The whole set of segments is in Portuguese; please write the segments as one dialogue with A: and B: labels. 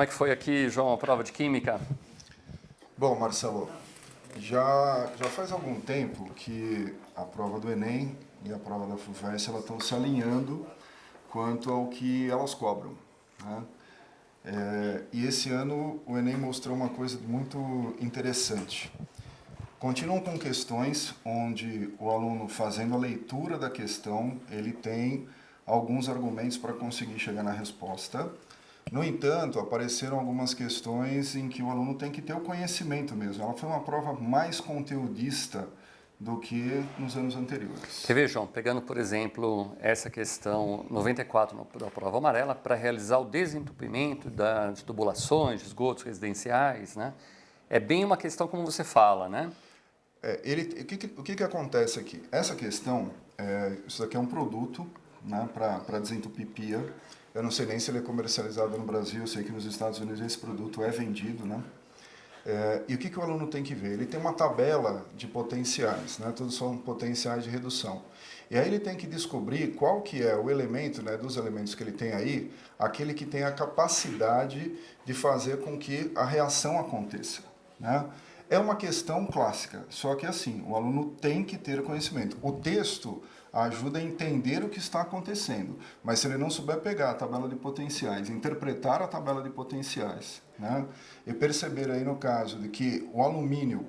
A: Como é que foi aqui, João, a prova de Química?
B: Bom, Marcelo, já faz algum tempo que a prova do Enem e a prova da FUVEST elas estão se alinhando quanto ao que elas cobram, né? E esse ano o Enem mostrou uma coisa muito interessante. Continuam com questões onde o aluno, fazendo a leitura da questão, ele tem alguns argumentos para conseguir chegar na resposta. No entanto, apareceram algumas questões em que o aluno tem que ter o conhecimento mesmo. Ela foi uma prova mais conteudista do que nos anos anteriores.
A: Quer ver, João, pegando, por exemplo, essa questão 94 da prova amarela, para realizar o desentupimento das tubulações, de esgotos residenciais, né? É bem uma questão como você fala, né?
B: O que acontece aqui? Essa questão, isso daqui é um produto, né, para desentupir pia. Eu não sei nem se ele é comercializado no Brasil, eu sei que nos Estados Unidos esse produto é vendido, né? E o que o aluno tem que ver? Ele tem uma tabela de potenciais, né? Todos são potenciais de redução. E aí ele tem que descobrir qual que é o elemento, né, dos elementos que ele tem aí, aquele que tem a capacidade de fazer com que a reação aconteça, né? É uma questão clássica, só que assim, o aluno tem que ter conhecimento. O texto ajuda a entender o que está acontecendo, mas se ele não souber pegar a tabela de potenciais, interpretar a tabela de potenciais, né, e perceber aí no caso de que o alumínio,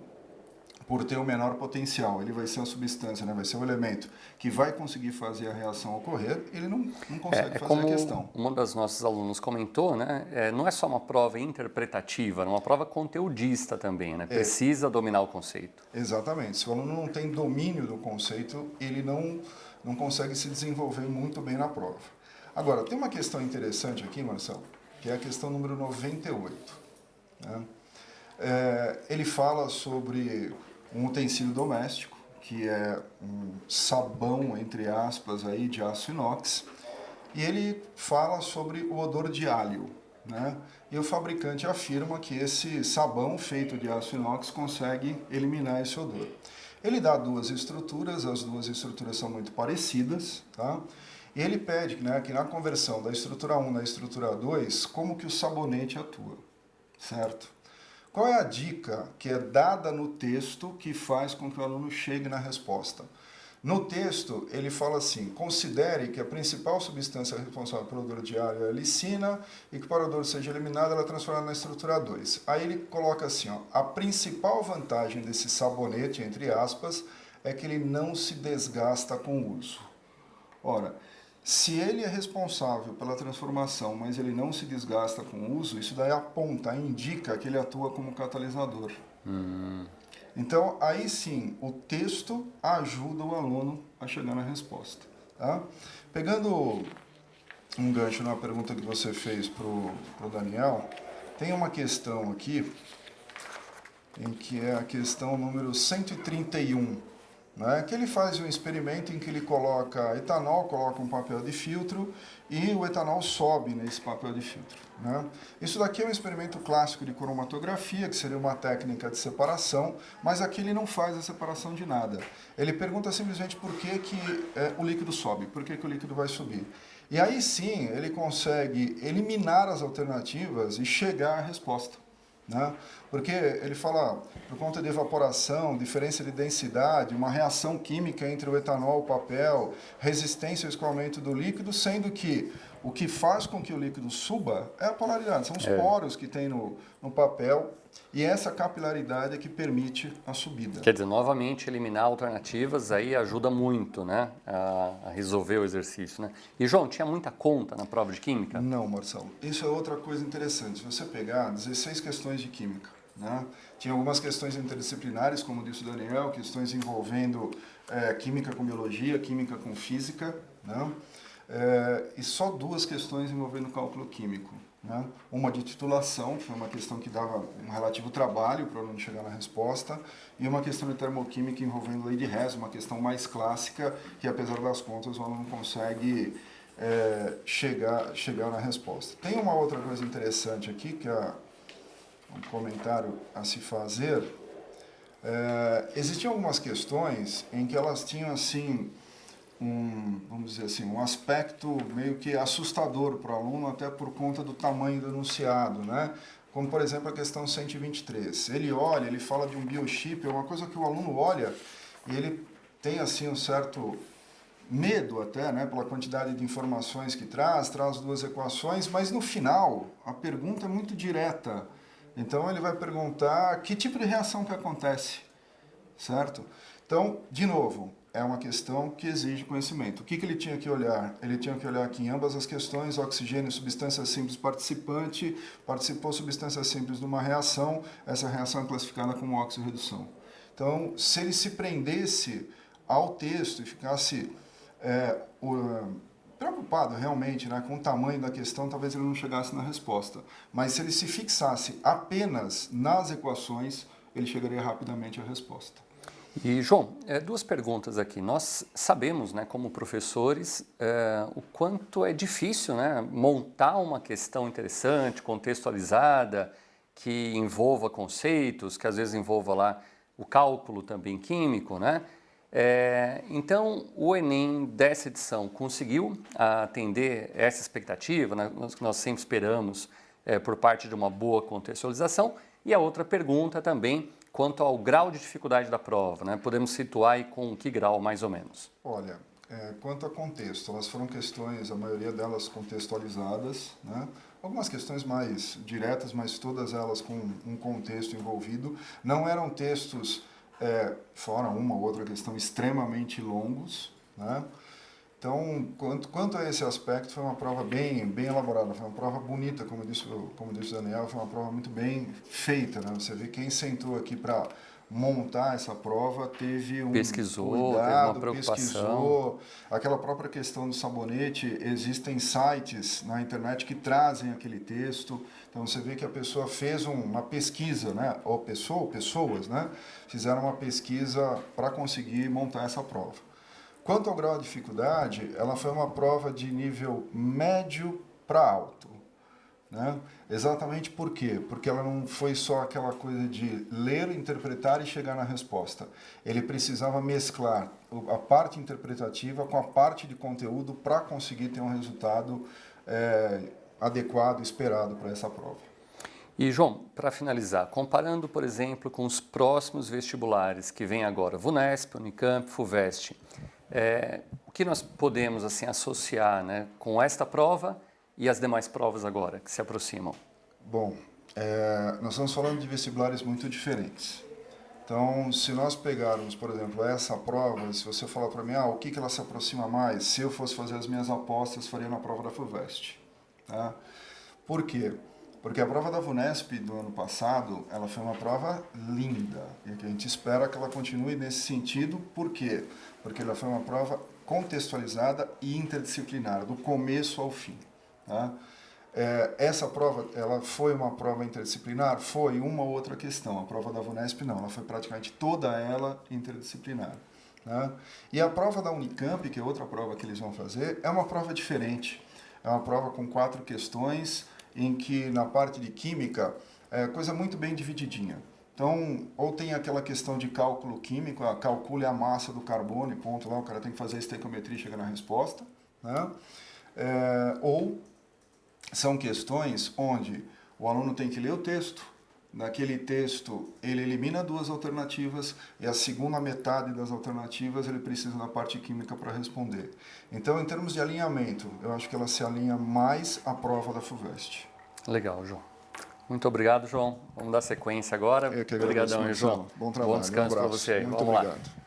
B: por ter o menor potencial, ele vai ser a substância, né, vai ser o elemento que vai conseguir fazer a reação ocorrer, ele não consegue fazer a questão.
A: Como uma das nossas alunos comentou, né? Não é só uma prova interpretativa, é uma prova conteudista também, né? Precisa dominar o conceito.
B: Exatamente. Se o aluno não tem domínio do conceito, ele não consegue se desenvolver muito bem na prova. Agora, tem uma questão interessante aqui, Marcelo, que é a questão número 98. Né? Ele fala sobre um utensílio doméstico, que é um sabão, entre aspas, aí, de aço inox, e ele fala sobre o odor de alho, né? E o fabricante afirma que esse sabão feito de aço inox consegue eliminar esse odor. Ele dá duas estruturas, as duas estruturas são muito parecidas, tá? E ele pede, né, que na conversão da estrutura 1 na estrutura 2, como que o sabonete atua, certo? Qual é a dica que é dada no texto que faz com que o aluno chegue na resposta? No texto, ele fala assim: considere que a principal substância responsável pelo odor de alho é a licina e que para o odor seja eliminada, ela é transformada na estrutura 2. Aí ele coloca assim, ó, a principal vantagem desse sabonete, entre aspas, é que ele não se desgasta com o uso. Ora, se ele é responsável pela transformação, mas ele não se desgasta com o uso, isso daí aponta, indica que ele atua como catalisador. Então, aí sim, o texto ajuda o aluno a chegar na resposta. Tá? Pegando um gancho na pergunta que você fez para o Daniel, tem uma questão aqui, em que é a questão número 131, né, que ele faz um experimento em que ele coloca etanol, coloca um papel de filtro e o etanol sobe nesse papel de filtro. Né? Isso daqui é um experimento clássico de cromatografia, que seria uma técnica de separação, mas aqui ele não faz a separação de nada. Ele pergunta simplesmente por que o líquido sobe, por que o líquido vai subir. E aí sim ele consegue eliminar as alternativas e chegar à resposta. Né? Porque ele fala, por conta de evaporação, diferença de densidade, uma reação química entre o etanol e o papel, resistência ao escoamento do líquido, sendo que o que faz com que o líquido suba é a polaridade, são os poros que tem no papel, e essa capilaridade é que permite a subida.
A: Quer dizer, novamente, eliminar alternativas aí ajuda muito, né, a resolver o exercício, né? E, João, tinha muita conta na prova de Química?
B: Não, Marcelo. Isso é outra coisa interessante. Se você pegar 16 questões de Química, né? Tinha algumas questões interdisciplinares, como disse o Daniel, questões envolvendo Química com Biologia, Química com Física, né? E só duas questões envolvendo cálculo químico. Né? Uma de titulação, que foi uma questão que dava um relativo trabalho para o aluno chegar na resposta, e uma questão de termoquímica envolvendo lei de Hess, uma questão mais clássica, que apesar das contas o aluno consegue chegar na resposta. Tem uma outra coisa interessante aqui, que é um comentário a se fazer. Existiam algumas questões em que elas tinham assim vamos dizer assim, um aspecto meio que assustador para o aluno, até por conta do tamanho do enunciado, né? Como, por exemplo, a questão 123. Ele olha, ele fala de um biochip, é uma coisa que o aluno olha e ele tem, assim, um certo medo até, né, pela quantidade de informações que traz 2 equações, mas no final a pergunta é muito direta. Então ele vai perguntar que tipo de reação que acontece, certo? Então, de novo, é uma questão que exige conhecimento. O que ele tinha que olhar? Ele tinha que olhar aqui em ambas as questões, oxigênio, substância simples participante, participou substância simples de uma reação, essa reação é classificada como oxirredução. Então, se ele se prendesse ao texto e ficasse preocupado realmente, né, com o tamanho da questão, talvez ele não chegasse na resposta. Mas se ele se fixasse apenas nas equações, ele chegaria rapidamente à resposta.
A: E, João, 2 perguntas aqui. Nós sabemos, né, como professores, o quanto é difícil, né, montar uma questão interessante, contextualizada, que envolva conceitos, que às vezes envolva lá o cálculo também químico, né? Então, o Enem dessa edição conseguiu atender essa expectativa, né, que nós sempre esperamos por parte de uma boa contextualização. E a outra pergunta também, quanto ao grau de dificuldade da prova, né? Podemos situar aí com que grau, mais ou menos?
B: Olha, quanto a contexto, elas foram questões, a maioria delas contextualizadas, né? Algumas questões mais diretas, mas todas elas com um contexto envolvido. Não eram textos, fora uma ou outra questão, extremamente longos, né? Então, quanto a esse aspecto, foi uma prova bem elaborada, foi uma prova bonita, como disse o Daniel, foi uma prova muito bem feita, né? Você vê quem sentou aqui para montar essa prova, teve um
A: Pesquisou,
B: cuidado,
A: teve uma preocupação.
B: pesquisou. Aquela própria questão do sabonete, existem sites na internet que trazem aquele texto, então você vê que a pessoa fez uma pesquisa, né? Ou pessoas, né? Fizeram uma pesquisa para conseguir montar essa prova. Quanto ao grau de dificuldade, ela foi uma prova de nível médio para alto, né? Exatamente por quê? Porque ela não foi só aquela coisa de ler, interpretar e chegar na resposta. Ele precisava mesclar a parte interpretativa com a parte de conteúdo para conseguir ter um resultado adequado, esperado para essa prova.
A: E, João, para finalizar, comparando, por exemplo, com os próximos vestibulares que vem agora, VUNESP, Unicamp, FUVEST, o que nós podemos assim associar, né, com esta prova e as demais provas agora que se aproximam?
B: Bom, nós estamos falando de vestibulares muito diferentes. Então, se nós pegarmos, por exemplo, essa prova, se você falar para mim, o que ela se aproxima mais, se eu fosse fazer as minhas apostas, faria na prova da FUVEST. Tá? Por quê? Porque a prova da VUNESP do ano passado, ela foi uma prova linda, e que a gente espera que ela continue nesse sentido. Por quê? Porque ela foi uma prova contextualizada e interdisciplinar, do começo ao fim. Tá? Essa prova, ela foi uma prova interdisciplinar? Foi uma ou outra questão. A prova da VUNESP não, ela foi praticamente toda ela interdisciplinar. Tá? E a prova da Unicamp, que é outra prova que eles vão fazer, é uma prova diferente. É uma prova com 4 questões, em que na parte de química é coisa muito bem divididinha. Então, ou tem aquela questão de cálculo químico, calcule a massa do carbono e ponto lá, o cara tem que fazer a estequiometria e chegar na resposta, né? Ou são questões onde o aluno tem que ler o texto, naquele texto ele elimina 2 alternativas e a segunda metade das alternativas ele precisa da parte química para responder. Então, em termos de alinhamento, eu acho que ela se alinha mais à prova da FUVEST.
A: Legal, João. Muito obrigado, João. Vamos dar sequência agora.
B: Eu que agradeço.
A: Obrigadão, João.
B: Bom trabalho.
A: Bom descanso para você aí.
B: Muito
A: Vamos
B: obrigado.
A: lá.